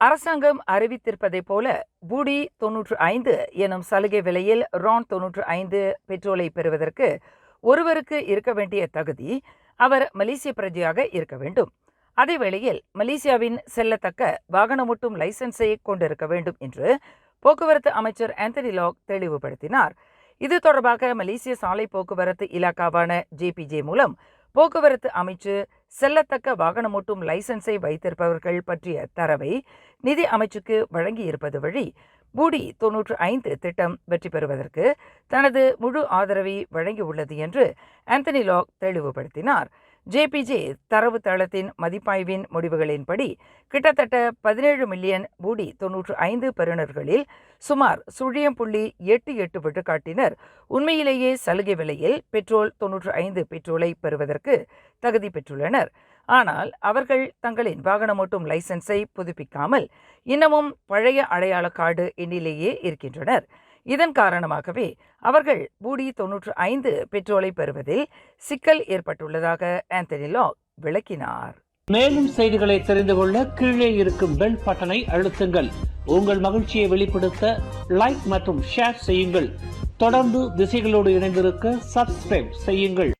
அரசாங்கம் அறிவித்திருப்பதைப் போல பூடி 95 எனும் சலுகை விலையில் ரான் 95 பெட்ரோலை பெறுவதற்கு ஒருவருக்கு இருக்க வேண்டிய தகுதி அவர் மலேசிய பிரஜையாக இருக்க வேண்டும். அதேவேளையில் மலேசியாவின் செல்லத்தக்க வாகனமோட்டும் லைசன்ஸை கொண்டிருக்க வேண்டும் என்று போக்குவரத்து அமைச்சர் ஆந்தனி லாக் தெளிவுபடுத்தினார். இது தொடர்பாக மலேசிய சாலை போக்குவரத்து இலாக்காவான ஜேபிஜே மூலம் போக்குவரத்து அமைச்சு செல்லத்தக்க வாகனமோட்டும் லைசன்ஸை வைத்திருப்பவர்கள் பற்றிய தரவை நிதி அமைச்சுக்கு வழங்கியிருப்பது வழி பூடி 95 திட்டம் வெற்றி பெறுவதற்கு தனது முழு ஆதரவை வழங்கியுள்ளது என்று ஆந்தனி லாக் தெளிவுபடுத்தினார். ஜேபிஜே தரவு தளத்தின் மதிப்பாய்வின் முடிவுகளின்படி கிட்டத்தட்ட 17 மில்லியன் பூடி 95 பெறுநர்களில் சுமார் 0.88 விழுக்காட்டினர் உண்மையிலேயே சலுகை விலையில் பெட்ரோல் 95 பெட்ரோலை பெறுவதற்கு தகுதி பெற்றுள்ளனர். ஆனால் அவர்கள் தங்களின் வாகனமோட்டும் லைசன்ஸை புதுப்பிக்காமல் இன்னமும் பழைய அடையாள கார்டு எண்ணிலேயே இருக்கின்றனர். இதன் காரணமாகவே அவர்கள் பூடி 95 பெட்ரோலை பெறுவதில் சிக்கல் ஏற்பட்டுள்ளதாக ஆந்தனி லாக் விளக்கினார். மேலும் செய்திகளை தெரிந்து கொள்ள கீழே இருக்கும் பெல் பட்டனை அழுத்துங்கள். உங்கள் மகிழ்ச்சியை வெளிப்படுத்த லைக் மற்றும் ஷேர் செய்யுங்கள். தொடர்ந்து திசைகளோடு இணைந்திருக்க சப்ஸ்கிரைப் செய்யுங்கள்.